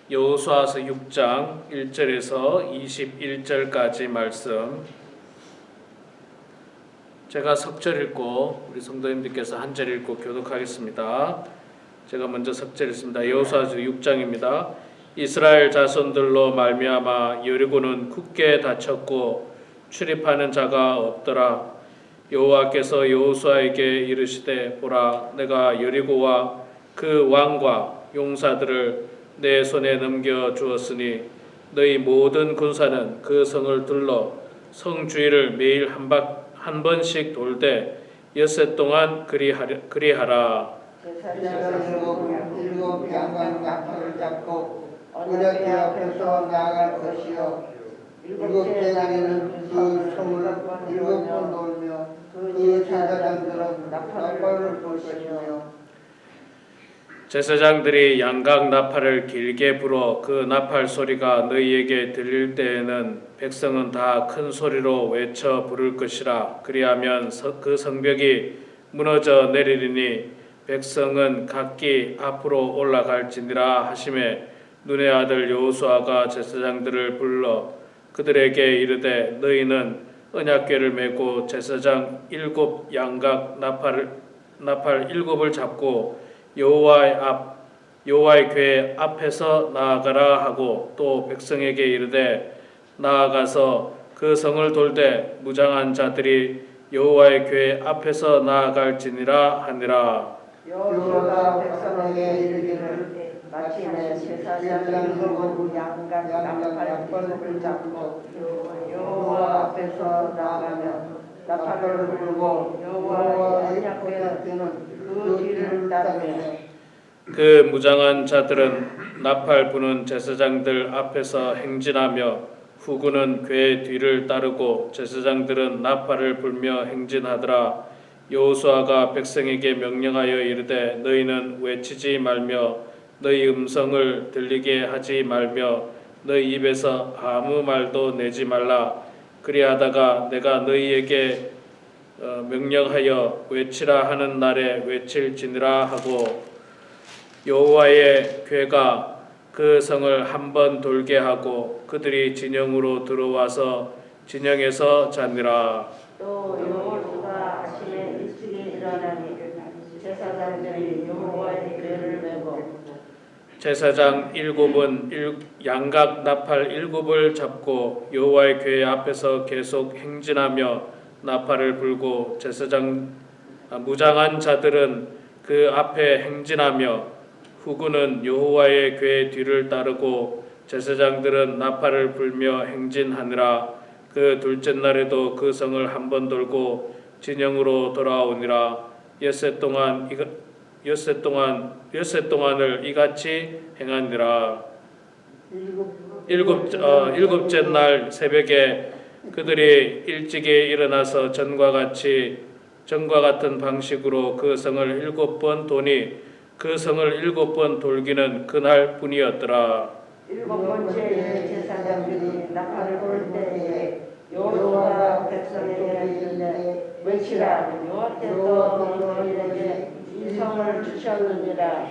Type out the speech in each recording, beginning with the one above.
여호수아서 6장 1절에서 21절까지 말씀, 제가 석절 읽고 우리 성도님들께서 한 절 읽고 교독하겠습니다. 제가 먼저 석절 읽습니다. 여호수아서 6장입니다. 이스라엘 자손들로 말미암아 여리고는 굳게 닫혔고 출입하는 자가 없더라. 여호와께서 여호수아에게 이르시되, 보라, 내가 여리고와 그 왕과 용사들을 내 손에 넘겨 주었으니 너희 모든 군사는 그 성을 둘러 성 주위를 매일 한 번씩 돌되 엿새 동안 그리하라. 일곱 양각 나팔을 잡고 우리의 앞에서 나아갈 것이요, 일곱째 날에는 그 성을 7번 돌며 그 제사장들은 나팔을 불시며, 제사장들이 양각 나팔을 길게 불어 그 나팔 소리가 너희에게 들릴 때에는 백성은 다 큰 소리로 외쳐 부를 것이라. 그리하면 그 성벽이 무너져 내리리니 백성은 각기 앞으로 올라갈지니라 하시매, 눈의 아들 여호수아가 제사장들을 불러 그들에게 이르되, 너희는 언약궤를 메고 제사장 7 양각 나팔 7을 잡고 여호와의 궤 앞에서 나아가라 하고, 또 백성에게 이르되, 나아가서 그 성을 돌되 무장한 자들이 여호와의 궤 앞에서 나아갈지니라 하니라. 여호수아가 백성에게 이르기를, 마침내 제사장이 7 양각 나팔 7을 잡고 여호와 앞에서 나아가며 나팔을 불고 여호와의 언약궤는 그 뒤를 따르며, 그 무장한 자들은 나팔 부는 제사장들 앞에서 행진하며 후군은 궤 뒤를 따르고 제사장들은 나팔을 불며 행진하더라. 여호수아가 백성에게 명령하여 이르되, 너희는 외치지 말며 너희 음성을 들리게 하지 말며 너희 입에서 아무 말도 내지 말라. 그리하다가 내가 너희에게 명령하여 외치라 하는 날에 외칠지니라 하고, 여호와의 궤가 그 성을 한 번 돌게 하고 그들이 진영으로 들어와서 진영에서 자니라. 또 여호수아가 아침에 일찍이 일어나니 제사장들이 여호와의 궤를 메고 제사장 7은 양각 나팔 7을 잡고 여호와의 궤 앞에서 계속 행진하며 나팔을 불고 무장한 자들은 그 앞에 행진하며 후군은 여호와의 궤 뒤를 따르고 제사장들은 나팔을 불며 행진하니라. 그 둘째 날에도 그 성을 한 번 돌고 진영으로 돌아오니라. 엿새 동안을 이같이 행하니라. 일곱째 날 새벽에 그들이 일찍이 일어나서 전과 같은 방식으로 그 성을 7번 도니 그 성을 7번 돌기는 그날 뿐이었더라. 7번째 제사장들이 나팔을 불 때에 여호수아가 백성에게 이르되, 외치라, 여호와께서 너희에게 이 성을 주셨느니라.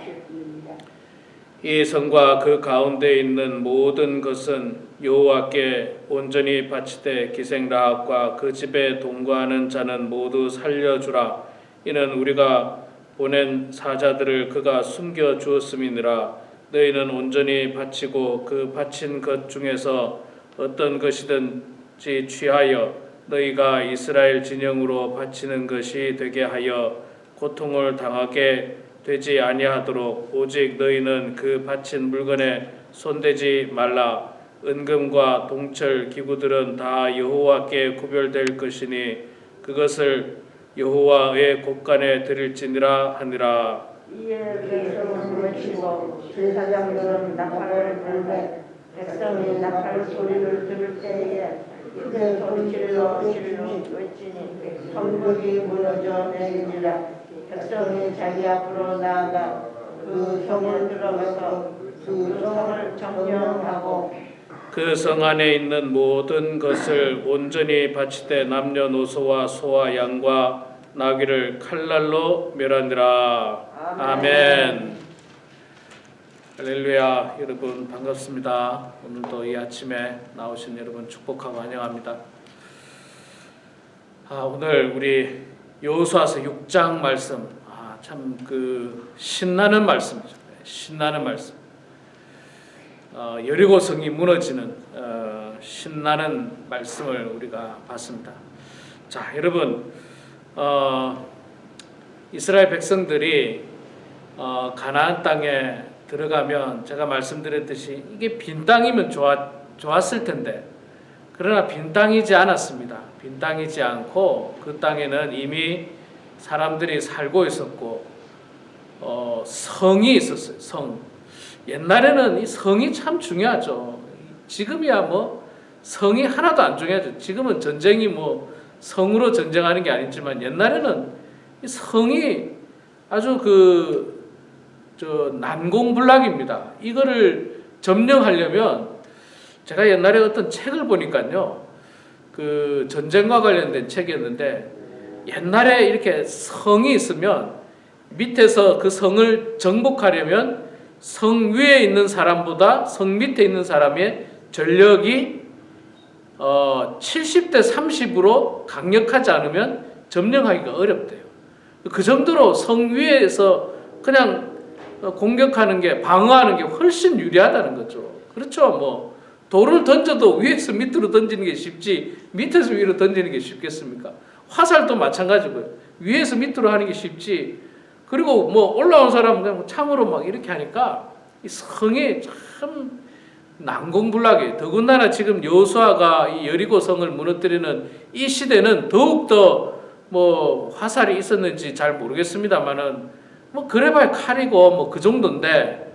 이 성과 그 가운데 있는 모든 것은 여호와께 온전히 바치되 기생라합과 그 집에 동거하는 자는 모두 살려주라. 이는 우리가 보낸 사자들을 그가 숨겨 주었음이니라. 너희는 온전히 바치고 그 바친 것 중에서 어떤 것이든지 취하여 너희가 이스라엘 진영으로 바치는 것이 되게 하여 고통을 당하게 되지 아니하도록 오직 너희는 그 바친 물건에 손대지 말라. 은금과 동철 기구들은 다 여호와께 구별될 것이니 그것을 여호와의 곳간에 드릴지니라 하니라. 이에 백성은 외치고 제사장들은 나팔을 불매 백성이 나팔 소리를 들을 때에 크게 소리질러 외치니 성벽이 무너져 내리니라. 백성이 자기 앞으로 나아가 그 성을 들어가서 그 성을 점령하고 그 성 안에 있는 모든 것을 온전히 바치되 남녀노소와 소와 양과 나귀를 칼날로 멸하니라. 아멘. 할렐루야. 여러분 반갑습니다. 오늘도 이 아침에 나오신 여러분 축복하고 환영합니다. 오늘 우리 여호수아서 6장 말씀, 참 그 신나는 말씀이죠. 신나는 말씀. 여리고 성이 무너지는 신나는 말씀을 우리가 봤습니다. 자, 여러분, 이스라엘 백성들이 가나안 땅에 들어가면 제가 말씀드렸듯이 이게 빈 땅이면 좋았을 텐데, 그러나 빈 땅이지 않았습니다. 빈 땅이지 않고 그 땅에는 이미 사람들이 살고 있었고 성이 있었어요. 성. 옛날에는 이 성이 참 중요하죠. 지금이야 뭐 성이 하나도 안 중요하죠. 지금은 전쟁이 뭐 성으로 전쟁하는 게 아니지만 옛날에는 이 성이 아주 난공불락입니다. 이거를 점령하려면 제가 옛날에 어떤 책을 보니까요, 그 전쟁과 관련된 책이었는데 옛날에 이렇게 성이 있으면 밑에서 그 성을 정복하려면 성 위에 있는 사람보다 성 밑에 있는 사람의 전력이 70대 30으로 강력하지 않으면 점령하기가 어렵대요. 그 정도로 성 위에서 그냥 공격하는 게, 방어하는 게 훨씬 유리하다는 거죠. 그렇죠. 뭐 돌을 던져도 위에서 밑으로 던지는 게 쉽지 밑에서 위로 던지는 게 쉽겠습니까? 화살도 마찬가지고요. 위에서 밑으로 하는 게 쉽지. 그리고 뭐 올라온 사람은 그냥 창으로 막 이렇게 하니까 이 성이 참 난공불락이에요. 더군다나 지금 여호수아가 이 여리고 성을 무너뜨리는 이 시대는 더욱더 뭐 화살이 있었는지 잘 모르겠습니다만은 뭐 그래봐야 칼이고 뭐 그 정도인데,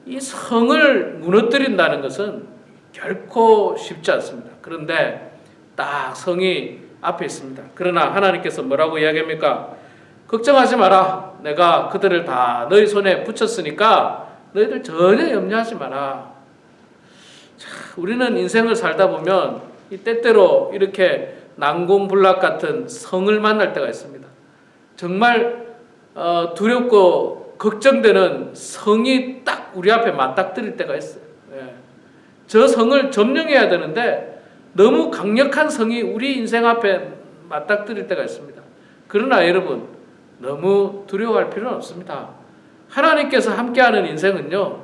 이 성을 무너뜨린다는 것은 결코 쉽지 않습니다. 그런데 딱 성이 앞에 있습니다. 그러나 하나님께서 뭐라고 이야기합니까? 걱정하지 마라. 내가 그들을 다 너희 손에 붙였으니까 너희들 전혀 염려하지 마라. 자, 우리는 인생을 살다 보면 이 때때로 이렇게 난공불락 같은 성을 만날 때가 있습니다. 정말 두렵고 걱정되는 성이 딱 우리 앞에 맞닥뜨릴 때가 있어요. 저 성을 점령해야 되는데 너무 강력한 성이 우리 인생 앞에 맞닥뜨릴 때가 있습니다. 그러나 여러분, 너무 두려워할 필요는 없습니다. 하나님께서 함께하는 인생은요,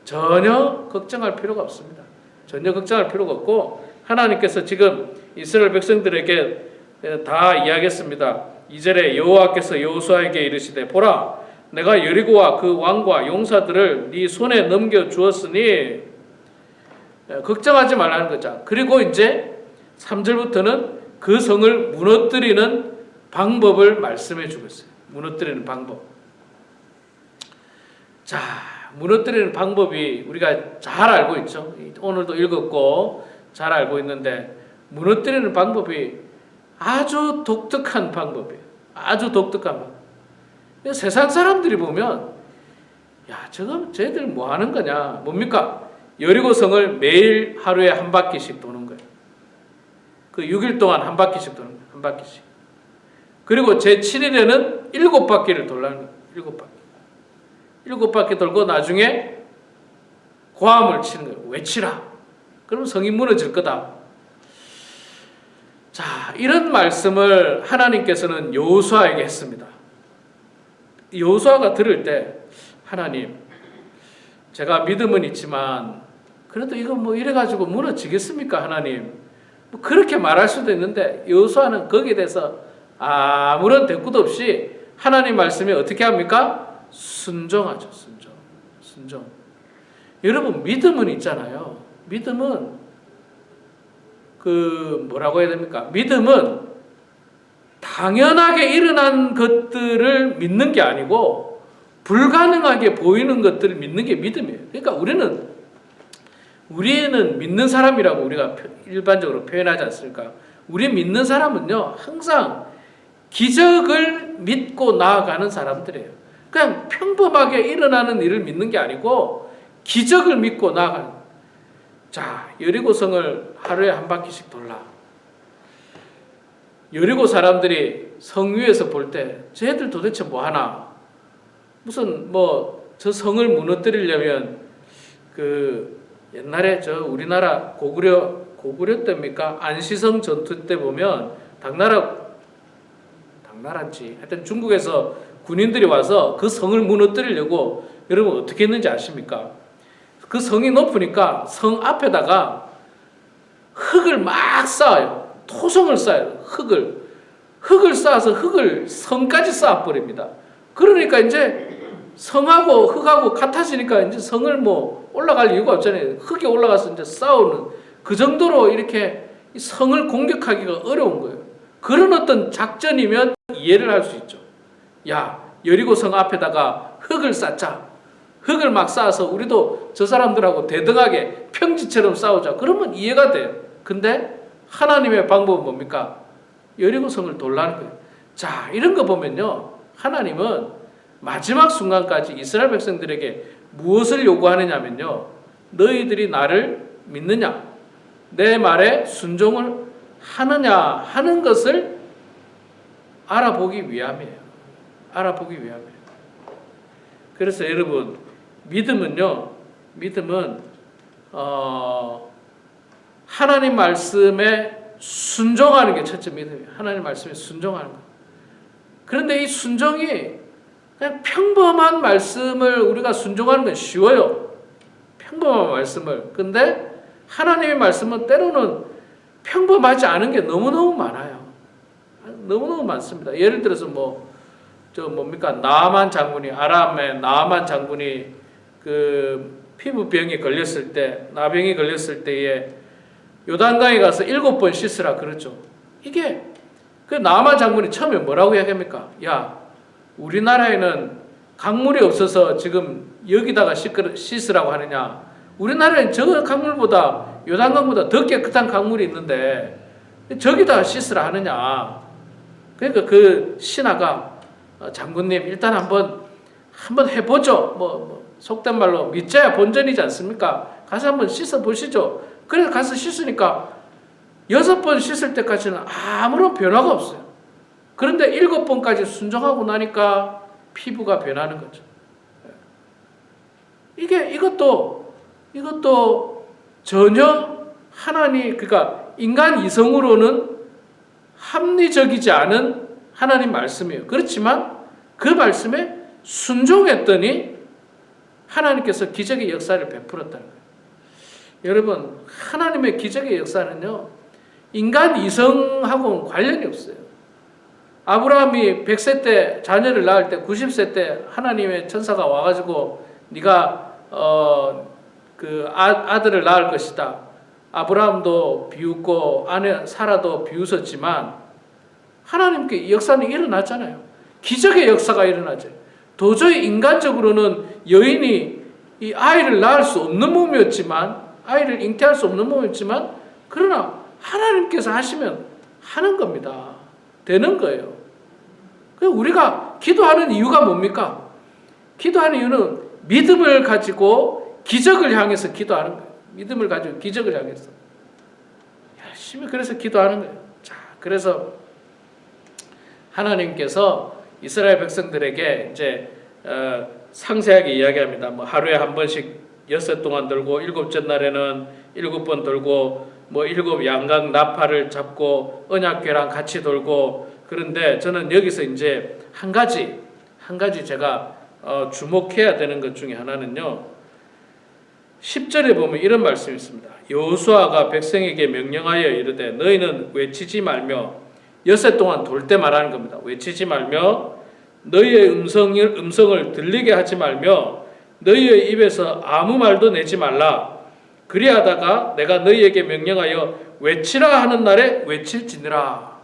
전혀 걱정할 필요가 없습니다. 전혀 걱정할 필요가 없고, 하나님께서 지금 이스라엘 백성들에게 다 이야기했습니다. 2절에 여호와께서 여호수아에게 이르시되 보라, 내가 여리고와 그 왕과 용사들을 네 손에 넘겨 주었으니 걱정하지 말라는 거죠. 그리고 이제 3절부터는 그 성을 무너뜨리는 방법을 말씀해 주고 있어요. 무너뜨리는 방법. 자, 무너뜨리는 방법이 우리가 잘 알고 있죠. 오늘도 읽었고 잘 알고 있는데, 무너뜨리는 방법이 아주 독특한 방법이에요. 아주 독특한 방법. 세상 사람들이 보면, 야, 쟤들 뭐 하는 거냐? 뭡니까? 여리고 성을 매일 하루에 한 바퀴씩 도는 거예요. 그 6일 동안 한 바퀴씩 도는 거예요. 한 바퀴씩. 그리고 제7일에는 7바퀴를 돌라는 거예요. 7바퀴. 7바퀴 돌고 나중에 고함을 치는 거예요. 외치라. 그럼 성이 무너질 거다. 자, 이런 말씀을 하나님께서는 여호수아에게 했습니다. 여호수아가 들을 때, 하나님, 제가 믿음은 있지만 그래도 이거 뭐 이래가지고 무너지겠습니까, 하나님? 뭐 그렇게 말할 수도 있는데, 여호수아는 거기에 대해서 아무런 대꾸도 없이 하나님 말씀에 어떻게 합니까? 순종하죠. 순종. 여러분, 믿음은 있잖아요. 믿음은 뭐라고 해야 됩니까? 믿음은 당연하게 일어난 것들을 믿는 게 아니고 불가능하게 보이는 것들을 믿는 게 믿음이에요. 그러니까 우리는 믿는 사람이라고 우리가 일반적으로 표현하지 않습니까? 우리 믿는 사람은요, 항상 기적을 믿고 나아가는 사람들이에요. 그냥 평범하게 일어나는 일을 믿는 게 아니고 기적을 믿고 나아가는. 자, 여리고성을 하루에 한 바퀴씩 돌라. 여리고 사람들이 성 위에서 볼 때 쟤들 도대체 뭐 하나? 무슨 뭐 저 성을 무너뜨리려면 그 옛날에 저 우리나라 고구려 때입니까? 안시성 전투 때 보면 당나라인지 하여튼 중국에서 군인들이 와서 그 성을 무너뜨리려고 여러분 어떻게 했는지 아십니까? 그 성이 높으니까 성 앞에다가 흙을 막 쌓아요. 토성을 쌓아요. 흙을 쌓아서 흙을 성까지 쌓아버립니다. 그러니까 이제 성하고 흙하고 같아지니까 이제 성을 뭐 올라갈 이유가 없잖아요. 흙에 올라가서 이제 싸우는 그 정도로 이렇게 성을 공격하기가 어려운 거예요. 그런 어떤 작전이면 이해를 할 수 있죠. 야, 여리고 성 앞에다가 흙을 쌓자. 흙을 막 쌓아서 우리도 저 사람들하고 대등하게 평지처럼 싸우자. 그러면 이해가 돼요. 근데 하나님의 방법은 뭡니까? 여리고 성을 돌라는 거예요. 자, 이런 거 보면요. 하나님은 마지막 순간까지 이스라엘 백성들에게 무엇을 요구하느냐면요. 너희들이 나를 믿느냐? 내 말에 순종을 하느냐 하는 것을 알아보기 위함이에요. 알아보기 위함이에요. 그래서 여러분 믿음은 하나님 말씀에 순종하는 게 첫째 믿음이에요. 하나님 말씀에 순종하는 거. 그런데 이 순종이 그냥 평범한 말씀을 우리가 순종하는 건 쉬워요. 평범한 말씀을. 근데 하나님의 말씀은 때로는 평범하지 않은 게 너무너무 많아요. 너무너무 많습니다. 예를 들어서 나아만 장군이, 아람의 나아만 장군이 그 피부병이 걸렸을 때, 나병이 걸렸을 때에 요단강에 가서 7번 씻으라 그러죠. 이게 그 나아만 장군이 처음에 뭐라고 이야기합니까? 야, 우리나라에는 강물이 없어서 지금 여기다가 씻으라고 하느냐? 우리나라엔 저 강물보다 요단강보다 더 깨끗한 강물이 있는데 저기다가 씻으라 하느냐? 그러니까 그 신하가 장군님 일단 한번 해보죠. 속된 말로 믿자야 본전이지 않습니까? 가서 한번 씻어 보시죠. 그래서 가서 씻으니까 6번 씻을 때까지는 아무런 변화가 없어요. 그런데 7번까지 순종하고 나니까 피부가 변하는 거죠. 이것도 전혀 그러니까 인간 이성으로는 합리적이지 않은 하나님 말씀이에요. 그렇지만 그 말씀에 순종했더니 하나님께서 기적의 역사를 베풀었다는 거예요. 여러분, 하나님의 기적의 역사는요, 인간 이성하고는 관련이 없어요. 아브라함이 100세 때 자녀를 낳을 때 90세 때 하나님의 천사가 와가지고 네가 그 아들을 낳을 것이다. 아브라함도 비웃고 아내 사라도 비웃었지만 하나님께 이 역사는 일어났잖아요. 기적의 역사가 일어나죠. 도저히 인간적으로는 여인이 이 아이를 낳을 수 없는 몸이었지만, 아이를 잉태할 수 없는 몸이었지만, 그러나 하나님께서 하시면 하는 겁니다. 되는 거예요. 우리가 기도하는 이유가 뭡니까? 기도하는 이유는 믿음을 가지고 기적을 향해서 기도하는 거예요. 믿음을 가지고 기적을 향해서 열심히 그래서 기도하는 거예요. 자, 그래서 하나님께서 이스라엘 백성들에게 이제 상세하게 이야기합니다. 하루에 한 번씩 엿새 동안 들고 7째 날에는 7번 돌고 7 양각 나팔을 잡고 언약궤랑 같이 돌고. 그런데 저는 여기서 이제 한 가지 제가 주목해야 되는 것 중에 하나는요. 10절에 보면 이런 말씀이 있습니다. 여호수아가 백성에게 명령하여 이르되 너희는 외치지 말며 엿새 동안 돌 때 말하는 겁니다. 외치지 말며 너희의 음성을 들리게 하지 말며 너희의 입에서 아무 말도 내지 말라. 그리하다가 내가 너희에게 명령하여 외치라 하는 날에 외칠지니라.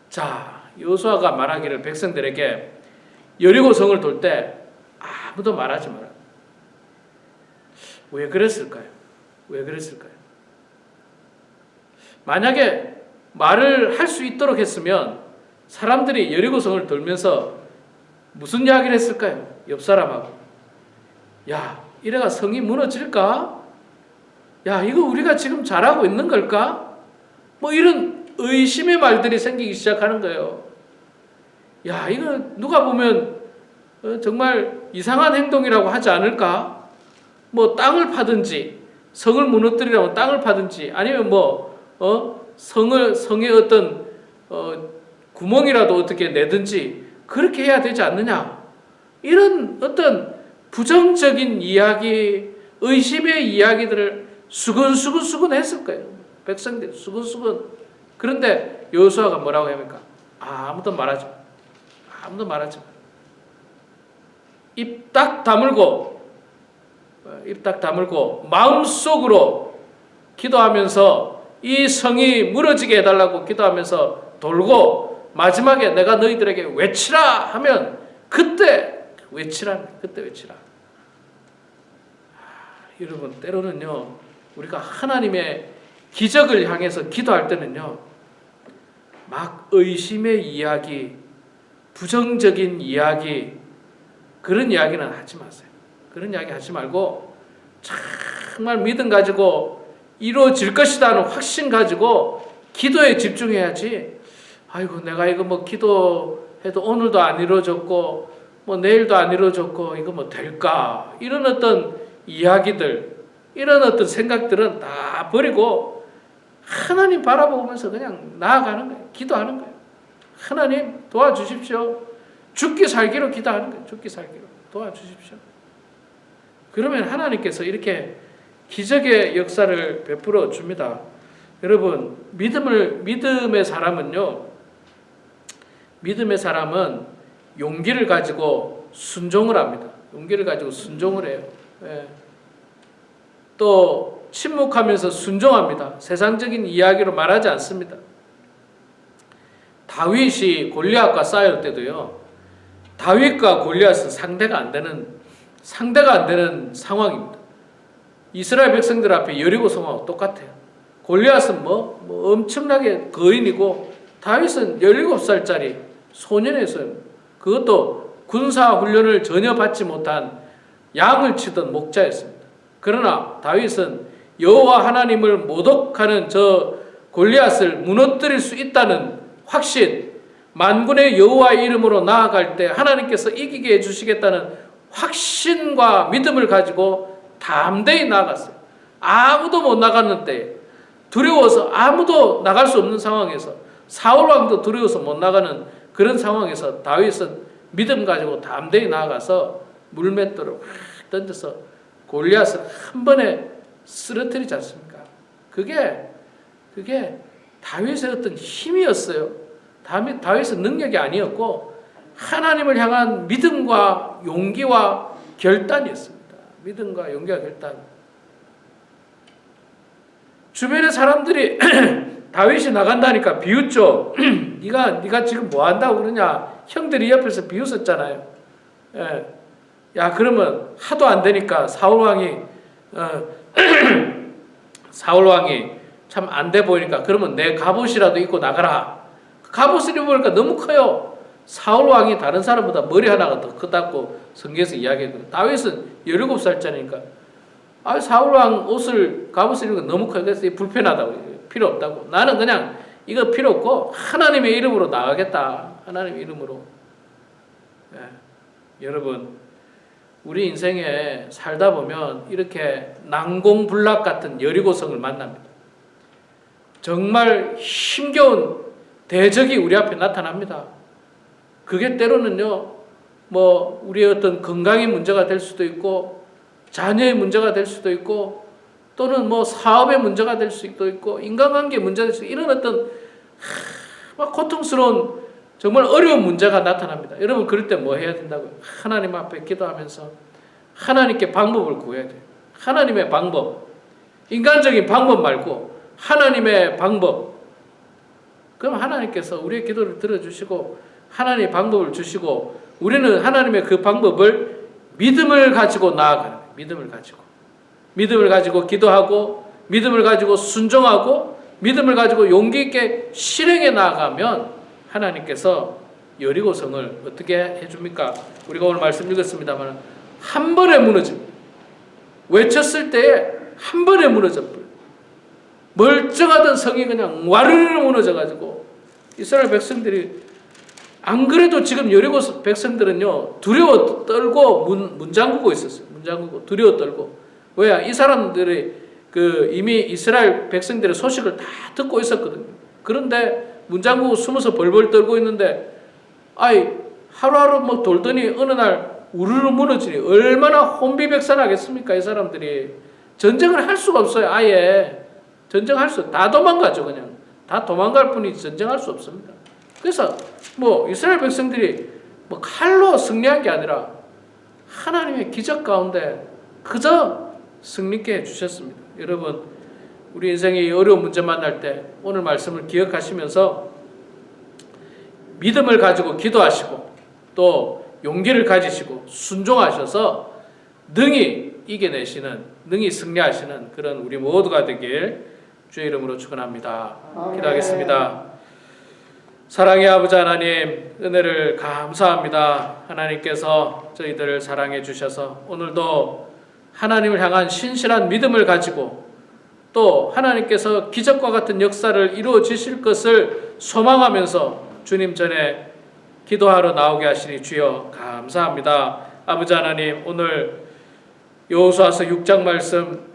자, 여호수아가 말하기를 백성들에게 여리고성을 돌 때 아무도 말하지 마라. 왜 그랬을까요? 만약에 말을 할 수 있도록 했으면 사람들이 여리고성을 돌면서 무슨 이야기를 했을까요? 옆 사람하고. 야, 이래가 성이 무너질까? 야, 이거 우리가 지금 잘하고 있는 걸까? 이런 의심의 말들이 생기기 시작하는 거예요. 야, 이거 누가 보면 정말 이상한 행동이라고 하지 않을까? 뭐 땅을 파든지 성을 무너뜨리려면 땅을 파든지 아니면 성의 어떤 구멍이라도 어떻게 내든지 그렇게 해야 되지 않느냐? 이런 어떤 부정적인 이야기, 의심의 이야기들을 수근수근 했을 거예요. 백성들이 수근수근. 그런데 여호수아가 뭐라고 합니까? 아무도 말하지 마. 아무도 말하지 마. 입 딱 다물고 마음속으로 기도하면서 이 성이 무너지게 해달라고 기도하면서 돌고 마지막에 내가 너희들에게 외치라 하면 그때 외치라. 여러분 때로는요 우리가 하나님의 기적을 향해서 기도할 때는요 막 의심의 이야기, 부정적인 이야기 그런 이야기는 하지 마세요. 그런 이야기 하지 말고 정말 믿음 가지고 이루어질 것이다 하는 확신 가지고 기도에 집중해야지. 아이고 내가 이거 뭐 기도해도 오늘도 안 이루어졌고 뭐 내일도 안 이루어졌고 이거 뭐 될까? 이런 어떤 이야기들, 이런 어떤 생각들은 다 버리고 하나님 바라보면서 그냥 나아가는 거예요. 기도하는 거예요. 하나님 도와주십시오. 죽기 살기로 기도하는 거예요. 죽기 살기로 도와주십시오. 그러면 하나님께서 이렇게 기적의 역사를 베풀어 줍니다. 여러분 믿음의 사람은 용기를 가지고 순종을 합니다. 용기를 가지고 순종을 해요. 예. 또 침묵하면서 순종합니다. 세상적인 이야기로 말하지 않습니다. 다윗이 골리앗과 싸울 때도요. 다윗과 골리앗은 상대가 안 되는 상황입니다. 이스라엘 백성들 앞에 여리고 성하고 똑같아요. 골리앗은 엄청나게 거인이고 다윗은 17살짜리 소년이었어요. 그것도 군사 훈련을 전혀 받지 못한 양을 치던 목자였습니다. 그러나 다윗은 여호와 하나님을 모독하는 저 골리앗을 무너뜨릴 수 있다는 확신, 만군의 여호와의 이름으로 나아갈 때 하나님께서 이기게 해주시겠다는 확신과 믿음을 가지고 담대히 나아갔어요. 아무도 못 나갔는데 두려워서 아무도 나갈 수 없는 상황에서 사울 왕도 두려워서 못 나가는 그런 상황에서 다윗은 믿음 가지고 담대히 나아가서 물맷돌을 확 던져서 골리앗을 한 번에 쓰러뜨리지 않습니까? 그게 다윗의 어떤 힘이었어요. 다윗의 능력이 아니었고 하나님을 향한 믿음과 용기와 결단이었습니다. 믿음과 용기와 결단. 주변의 사람들이 다윗이 나간다니까 비웃죠. 네가 지금 뭐 한다고 그러냐. 형들이 옆에서 비웃었잖아요. 예. 야 그러면 하도 안 되니까 사울 왕이 참 안 돼 보이니까 그러면 내 갑옷이라도 입고 나가라. 갑옷을 입으니까 너무 커요. 사울 왕이 다른 사람보다 머리 하나가 더 크다고 성경에서 이야기했거든요. 다윗은 17살짜리니까 사울 왕 갑옷을 입으니까 너무 커요. 그래서 불편하다고 필요 없다고. 나는 그냥 이거 필요 없고 하나님의 이름으로 나가겠다. 하나님의 이름으로. 예. 여러분 우리 인생에 살다 보면 이렇게 난공불락 같은 여리고성을 만납니다. 정말 힘겨운 대적이 우리 앞에 나타납니다. 그게 때로는요, 우리의 어떤 건강의 문제가 될 수도 있고, 자녀의 문제가 될 수도 있고, 또는 사업의 문제가 될 수도 있고, 인간관계 문제가 될 수도 있고, 이런 어떤 막 고통스러운 정말 어려운 문제가 나타납니다. 여러분 그럴 때 뭐 해야 된다고요? 하나님 앞에 기도하면서 하나님께 방법을 구해야 돼요. 하나님의 방법, 인간적인 방법 말고 하나님의 방법. 그럼 하나님께서 우리의 기도를 들어주시고 하나님의 방법을 주시고 우리는 하나님의 그 방법을 믿음을 가지고 나아가는 거예요. 믿음을 가지고 기도하고 믿음을 가지고 순종하고 믿음을 가지고 용기 있게 실행해 나아가면 하나님께서 여리고성을 어떻게 해줍니까? 우리가 오늘 말씀 읽었습니다만 한 번에 무너집니다. 외쳤을 때에 한 번에 무너져버려요. 멀쩡하던 성이 그냥 와르르 무너져가지고 이스라엘 백성들이 안 그래도 지금 여리고 백성들은요 두려워 떨고 문 잠그고 있었어요. 문 잠그고 두려워 떨고. 왜야? 이 사람들이 이미 이스라엘 백성들의 소식을 다 듣고 있었거든요. 그런데 문 잠그고 숨어서 벌벌 떨고 있는데 하루하루 뭐 돌더니 어느 날 우르르 무너지니 얼마나 혼비백산하겠습니까? 이 사람들이 전쟁을 할 수가 없어요. 아예 전쟁할 수 다 도망가죠. 그냥 다 도망갈 뿐이지 전쟁할 수 없습니다. 그래서 뭐 이스라엘 백성들이 뭐 칼로 승리한 게 아니라 하나님의 기적 가운데 그저 승리케 해주셨습니다. 여러분, 우리 인생의 어려운 문제 만날 때 오늘 말씀을 기억하시면서 믿음을 가지고 기도하시고 또 용기를 가지시고 순종하셔서 능히 이겨내시는, 능히 승리하시는 그런 우리 모두가 되길 주의 이름으로 축원합니다. 기도하겠습니다. 사랑의 아버지 하나님, 은혜를 감사합니다. 하나님께서 저희들을 사랑해 주셔서 오늘도 하나님을 향한 신실한 믿음을 가지고 또 하나님께서 기적과 같은 역사를 이루어 주실 것을 소망하면서 주님 전에 기도하러 나오게 하시니 주여 감사합니다. 아버지 하나님, 오늘 여호수아서 6장 말씀,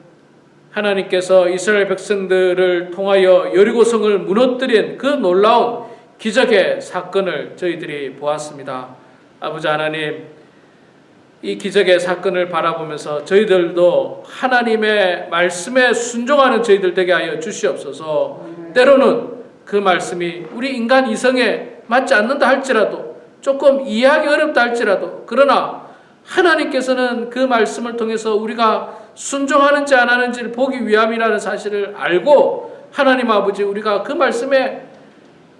하나님께서 이스라엘 백성들을 통하여 여리고성을 무너뜨린 그 놀라운 기적의 사건을 저희들이 보았습니다. 아버지 하나님, 이 기적의 사건을 바라보면서 저희들도 하나님의 말씀에 순종하는 저희들 되게 하여 주시옵소서. 때로는 그 말씀이 우리 인간 이성에 맞지 않는다 할지라도, 조금 이해하기 어렵다 할지라도, 그러나 하나님께서는 그 말씀을 통해서 우리가 순종하는지 안 하는지를 보기 위함이라는 사실을 알고, 하나님 아버지, 우리가 그 말씀에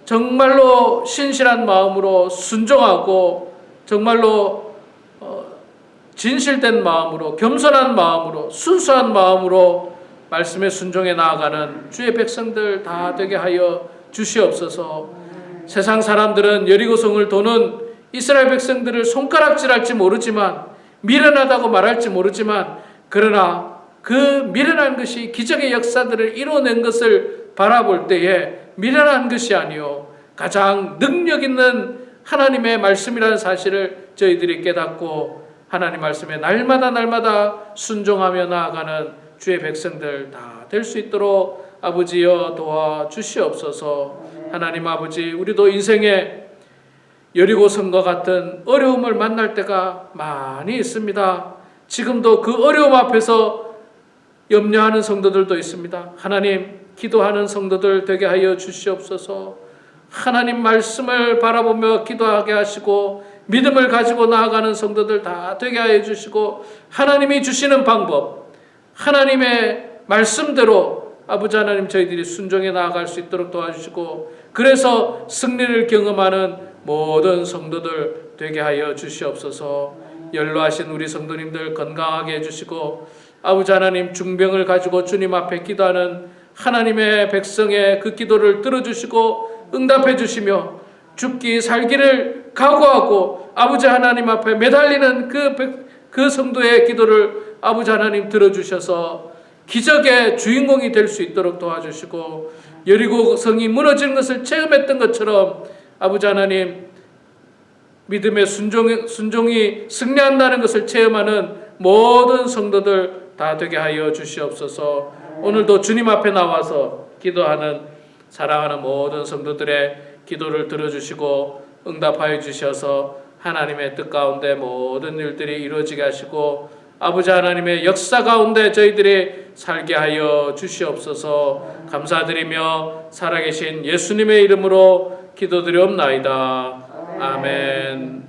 정말로 신실한 마음으로 순종하고 정말로 진실된 마음으로, 겸손한 마음으로, 순수한 마음으로 말씀에 순종해 나아가는 주의 백성들 다 되게 하여 주시옵소서. 세상 사람들은 여리고성을 도는 이스라엘 백성들을 손가락질할지 모르지만, 미련하다고 말할지 모르지만, 그러나 그 미련한 것이 기적의 역사들을 이루어낸 것을 바라볼 때에 미련한 것이 아니요 가장 능력 있는 하나님의 말씀이라는 사실을 저희들이 깨닫고 하나님 말씀에 날마다 순종하며 나아가는 주의 백성들 다 될 수 있도록 아버지여 도와주시옵소서. 하나님 아버지, 우리도 인생에 여리고성과 같은 어려움을 만날 때가 많이 있습니다. 지금도 그 어려움 앞에서 염려하는 성도들도 있습니다. 하나님, 기도하는 성도들 되게 하여 주시옵소서. 하나님 말씀을 바라보며 기도하게 하시고 믿음을 가지고 나아가는 성도들 다 되게 하여 주시고, 하나님이 주시는 방법, 하나님의 말씀대로 아버지 하나님 저희들이 순종해 나아갈 수 있도록 도와주시고, 그래서 승리를 경험하는 모든 성도들 되게 하여 주시옵소서. 연로하신 우리 성도님들 건강하게 해주시고, 아버지 하나님 중병을 가지고 주님 앞에 기도하는 하나님의 백성의 그 기도를 들어주시고 응답해 주시며, 죽기 살기를 각오하고 아버지 하나님 앞에 매달리는 그 성도의 기도를 아버지 하나님 들어주셔서 기적의 주인공이 될 수 있도록 도와주시고, 여리고성이 무너지는 것을 체험했던 것처럼 아버지 하나님 믿음의 순종이 승리한다는 것을 체험하는 모든 성도들 다 되게 하여 주시옵소서. 오늘도 주님 앞에 나와서 기도하는 사랑하는 모든 성도들의 기도를 들어주시고 응답하여 주셔서 하나님의 뜻 가운데 모든 일들이 이루어지게 하시고, 아버지 하나님의 역사 가운데 저희들이 살게 하여 주시옵소서. 감사드리며 살아계신 예수님의 이름으로 기도드리옵나이다. 아멘.